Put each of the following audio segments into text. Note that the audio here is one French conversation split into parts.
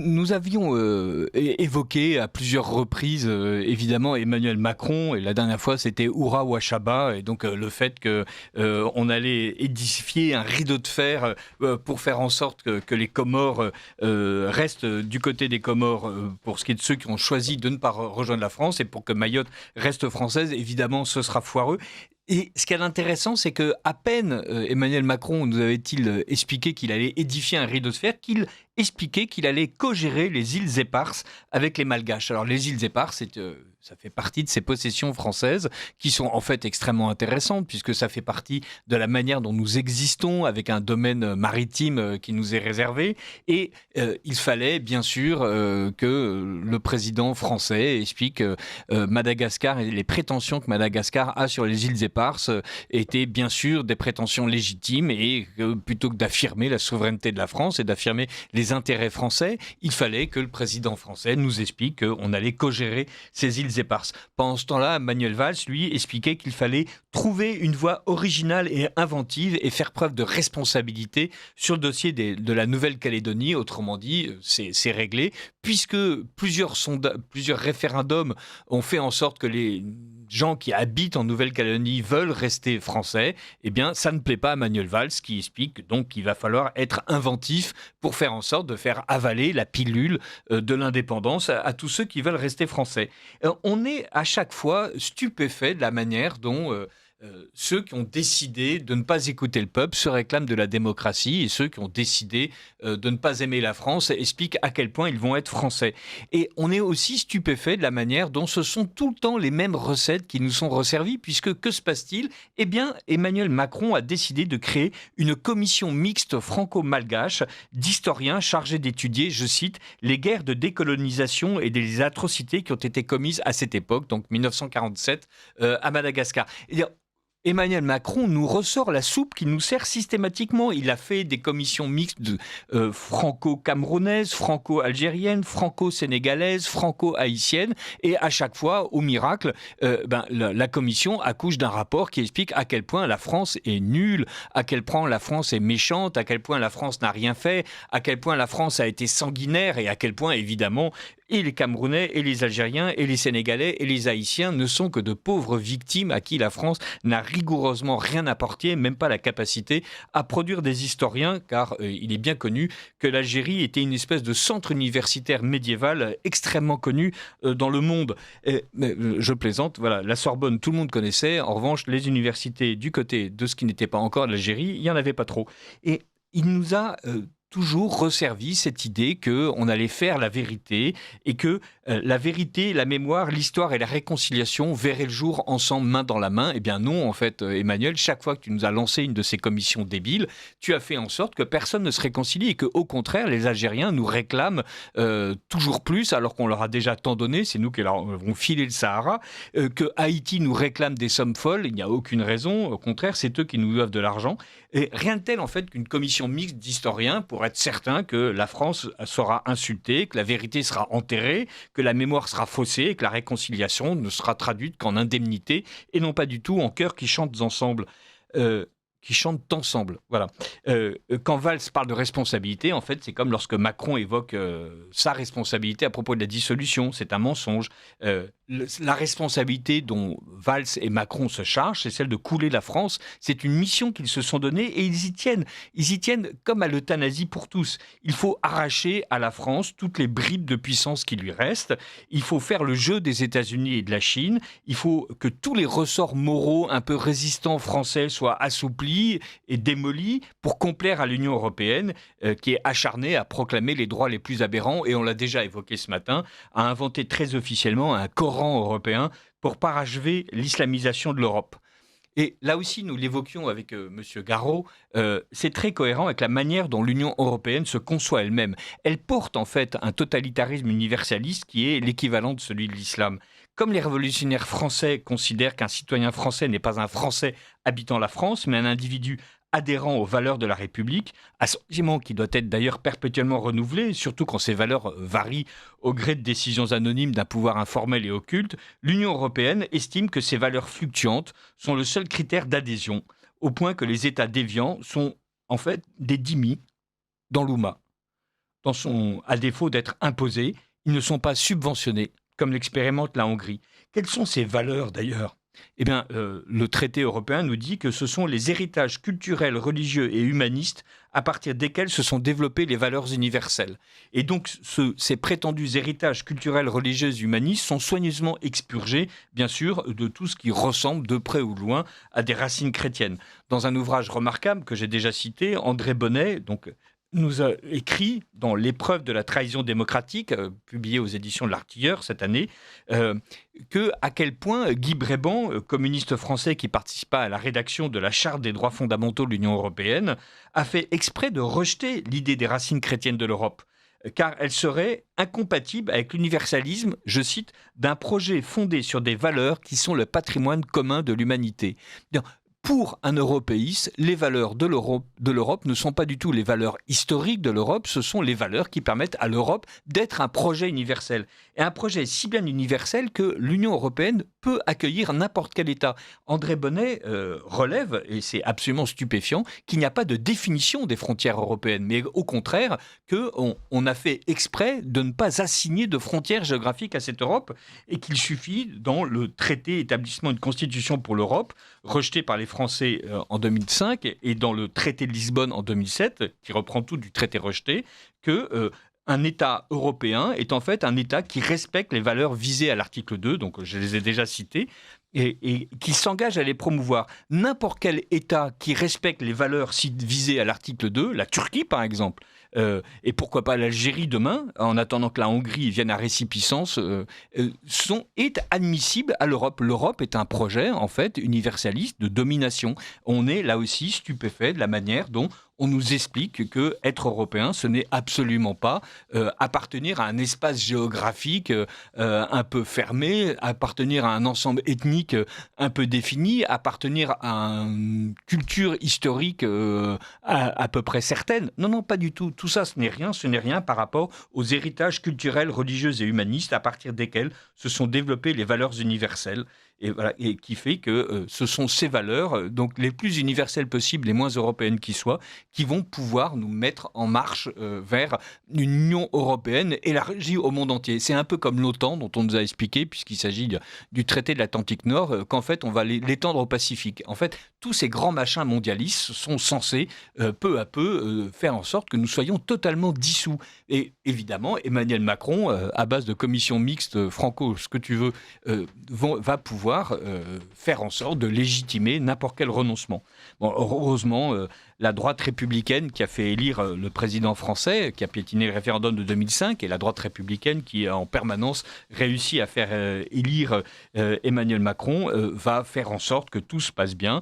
Nous avions évoqué à plusieurs reprises, évidemment, Emmanuel Macron, et la dernière fois, c'était Oura Wachaba, et donc le fait qu'on allait édifier un rideau de fer pour faire en sorte que les Comores restent du côté des Comores pour ce qui est de ceux qui ont choisi de ne pas rejoindre la France, et pour que Mayotte reste française. Évidemment, ce sera foireux. Et ce qui est intéressant, c'est que à peine Emmanuel Macron nous avait-il expliqué qu'il allait édifier un rideau de fer, qu'il expliquait qu'il allait co-gérer les îles Éparses avec les Malgaches. Alors les îles Éparses, ça fait partie de ces possessions françaises qui sont en fait extrêmement intéressantes puisque ça fait partie de la manière dont nous existons avec un domaine maritime qui nous est réservé. Et il fallait bien sûr que le président français explique Madagascar et les prétentions que Madagascar a sur les îles Éparses étaient bien sûr des prétentions légitimes et plutôt que d'affirmer la souveraineté de la France et d'affirmer les intérêts français, il fallait que le président français nous explique qu'on allait co-gérer ces îles Éparses. Pendant ce temps-là, Manuel Valls, lui, expliquait qu'il fallait trouver une voie originale et inventive et faire preuve de responsabilité sur le dossier de la Nouvelle-Calédonie. Autrement dit, c'est réglé, puisque plusieurs référendums ont fait en sorte que les gens qui habitent en Nouvelle-Calédonie veulent rester français, eh bien, ça ne plaît pas à Manuel Valls, qui explique donc qu'il va falloir être inventif pour faire en sorte de faire avaler la pilule de l'indépendance à tous ceux qui veulent rester français. On est à chaque fois stupéfait de la manière dont ceux qui ont décidé de ne pas écouter le peuple se réclament de la démocratie et ceux qui ont décidé de ne pas aimer la France expliquent à quel point ils vont être français. Et on est aussi stupéfait de la manière dont ce sont tout le temps les mêmes recettes qui nous sont resservies puisque que se passe-t-il ? Eh bien, Emmanuel Macron a décidé de créer une commission mixte franco-malgache d'historiens chargés d'étudier, je cite, les guerres de décolonisation et des atrocités qui ont été commises à cette époque, donc 1947, à Madagascar. Emmanuel Macron nous ressort la soupe qu'il nous sert systématiquement. Il a fait des commissions mixtes franco-camerounaises, franco-algériennes, franco-sénégalaises, franco-haïtiennes. Et à chaque fois, au miracle, la commission accouche d'un rapport qui explique à quel point la France est nulle, à quel point la France est méchante, à quel point la France n'a rien fait, à quel point la France a été sanguinaire et à quel point, évidemment, et les Camerounais, et les Algériens, et les Sénégalais, et les Haïtiens ne sont que de pauvres victimes à qui la France n'a rigoureusement rien apporté, même pas la capacité à produire des historiens, car il est bien connu que l'Algérie était une espèce de centre universitaire médiéval extrêmement connu dans le monde. Je plaisante, voilà, la Sorbonne, tout le monde connaissait. En revanche, les universités du côté de ce qui n'était pas encore l'Algérie, il n'y en avait pas trop. Et il nous a toujours resservi cette idée qu'on allait faire la vérité et que la vérité, la mémoire, l'histoire et la réconciliation verraient le jour ensemble, main dans la main. Eh bien non, en fait, Emmanuel, chaque fois que tu nous as lancé une de ces commissions débiles, tu as fait en sorte que personne ne se réconcilie et qu'au contraire, les Algériens nous réclament toujours plus, alors qu'on leur a déjà tant donné, c'est nous qui leur avons filé le Sahara, que Haïti nous réclame des sommes folles, il n'y a aucune raison, au contraire, c'est eux qui nous doivent de l'argent. Et rien de tel, en fait, qu'une commission mixte d'historiens pour être certain que la France sera insultée, que la vérité sera enterrée, que la mémoire sera faussée et que la réconciliation ne sera traduite qu'en indemnité et non pas du tout en chœurs qui chantent ensemble. Qui chantent ensemble. Voilà. Quand Valls parle de responsabilité, en fait, c'est comme lorsque Macron évoque sa responsabilité à propos de la dissolution. C'est un mensonge. La responsabilité dont Valls et Macron se chargent, c'est celle de couler la France. C'est une mission qu'ils se sont donnée et ils y tiennent. Ils y tiennent comme à l'euthanasie pour tous. Il faut arracher à la France toutes les bribes de puissance qui lui restent. Il faut faire le jeu des États-Unis et de la Chine. Il faut que tous les ressorts moraux un peu résistants français soient assouplis et démolis pour complaire à l'Union européenne qui est acharnée à proclamer les droits les plus aberrants et on l'a déjà évoqué ce matin, à inventer très officiellement un Coran européen pour parachever l'islamisation de l'Europe. Et là aussi, nous l'évoquions avec M. Garot, c'est très cohérent avec la manière dont l'Union européenne se conçoit elle-même. Elle porte en fait un totalitarisme universaliste qui est l'équivalent de celui de l'islam. Comme les révolutionnaires français considèrent qu'un citoyen français n'est pas un Français habitant la France, mais un individu adhérent aux valeurs de la République, un sentiment qui doit être d'ailleurs perpétuellement renouvelé, surtout quand ces valeurs varient au gré de décisions anonymes d'un pouvoir informel et occulte, l'Union européenne estime que ces valeurs fluctuantes sont le seul critère d'adhésion, au point que les États déviants sont en fait des dhimmis dans l'Oumma. à défaut d'être imposés, ils ne sont pas subventionnés, comme l'expérimente la Hongrie. Quelles sont ces valeurs d'ailleurs ? Eh bien, le traité européen nous dit que ce sont les héritages culturels, religieux et humanistes à partir desquels se sont développées les valeurs universelles. Et donc, ces prétendus héritages culturels, religieux et humanistes sont soigneusement expurgés, bien sûr, de tout ce qui ressemble de près ou de loin à des racines chrétiennes. Dans un ouvrage remarquable que j'ai déjà cité, André Bonnet, nous a écrit dans L'épreuve de la trahison démocratique, publié aux éditions de l'Artilleur cette année, à quel point Guy Bréban, communiste français qui participa à la rédaction de la Charte des droits fondamentaux de l'Union européenne, a fait exprès de rejeter l'idée des racines chrétiennes de l'Europe, car elle serait incompatible avec l'universalisme, je cite, d'un projet fondé sur des valeurs qui sont le patrimoine commun de l'humanité. Pour un européiste, les valeurs de l'Europe ne sont pas du tout les valeurs historiques de l'Europe, ce sont les valeurs qui permettent à l'Europe d'être un projet universel. Et un projet si bien universel que l'Union européenne peut accueillir n'importe quel État. André Bonnet relève, et c'est absolument stupéfiant, qu'il n'y a pas de définition des frontières européennes, mais au contraire, qu'on a fait exprès de ne pas assigner de frontières géographiques à cette Europe, et qu'il suffit, dans le traité établissement une constitution pour l'Europe, rejeté par les Français en 2005 et dans le traité de Lisbonne en 2007, qui reprend tout du traité rejeté, un État européen est en fait un État qui respecte les valeurs visées à l'article 2, donc je les ai déjà citées, et qui s'engage à les promouvoir. N'importe quel État qui respecte les valeurs visées à l'article 2, la Turquie par exemple, et pourquoi pas l'Algérie demain, en attendant que la Hongrie vienne à récipiscence, est admissible à l'Europe. L'Europe est un projet, en fait, universaliste de domination. On est là aussi stupéfait de la manière dont on nous explique que être européen, ce n'est absolument pas appartenir à un espace géographique un peu fermé, appartenir à un ensemble ethnique un peu défini, appartenir à une culture historique à peu près certaine. Non, pas du tout. Tout ça, ce n'est rien par rapport aux héritages culturels, religieux et humanistes à partir desquels se sont développées les valeurs universelles. Et qui fait que ce sont ces valeurs, donc les plus universelles possibles, les moins européennes qui soient, qui vont pouvoir nous mettre en marche vers une Union européenne élargie au monde entier. C'est un peu comme l'OTAN, dont on nous a expliqué, puisqu'il s'agit du traité de l'Atlantique Nord, qu'en fait, on va l'étendre au Pacifique. En fait, tous ces grands machins mondialistes sont censés, peu à peu, faire en sorte que nous soyons totalement dissous. Et évidemment, Emmanuel Macron, à base de commission mixte, franco, ce que tu veux, va pouvoir faire en sorte de légitimer n'importe quel renoncement. Bon, heureusement, la droite républicaine qui a fait élire le président français, qui a piétiné le référendum de 2005, et la droite républicaine qui a en permanence réussi à faire élire Emmanuel Macron, va faire en sorte que tout se passe bien,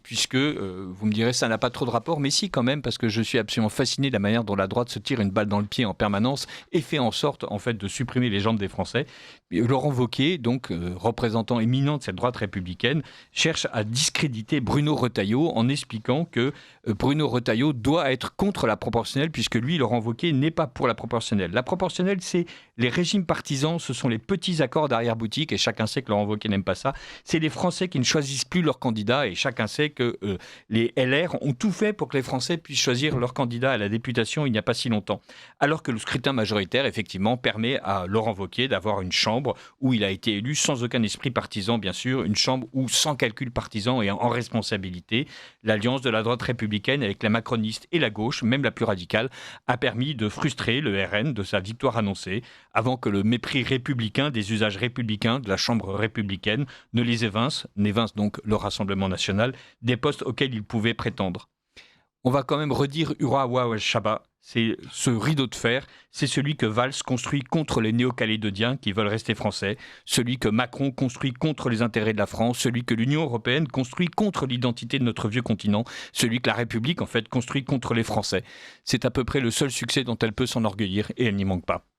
puisque, vous me direz, ça n'a pas trop de rapport, mais si quand même, parce que je suis absolument fasciné de la manière dont la droite se tire une balle dans le pied en permanence et fait en sorte, en fait, de supprimer les jambes des Français. Laurent Wauquiez, donc représentant éminent de cette droite républicaine, cherche à discréditer Bruno Retailleau en expliquant que Bruno Retailleau doit être contre la proportionnelle, puisque lui, Laurent Wauquiez, n'est pas pour la proportionnelle. La proportionnelle, c'est les régimes partisans, ce sont les petits accords d'arrière-boutique, et chacun sait que Laurent Wauquiez n'aime pas ça. C'est les Français qui ne choisissent plus leur candidat, et chacun sait que les LR ont tout fait pour que les Français puissent choisir leur candidat à la députation il n'y a pas si longtemps. Alors que le scrutin majoritaire, effectivement, permet à Laurent Wauquiez d'avoir une chambre où il a été élu sans aucun esprit partisan, bien sûr, une chambre où, sans calcul partisan et en responsabilité, l'alliance de la droite républicaine avec la macroniste et la gauche, même la plus radicale, a permis de frustrer le RN de sa victoire annoncée, avant que le mépris républicain des usages républicains de la chambre républicaine ne les évince donc le Rassemblement national, des postes auxquels il pouvait prétendre. On va quand même redire Urawa Shaba, c'est ce rideau de fer, c'est celui que Valls construit contre les néo-calédoniens qui veulent rester français, celui que Macron construit contre les intérêts de la France, celui que l'Union européenne construit contre l'identité de notre vieux continent, celui que la République en fait construit contre les Français. C'est à peu près le seul succès dont elle peut s'enorgueillir et elle n'y manque pas.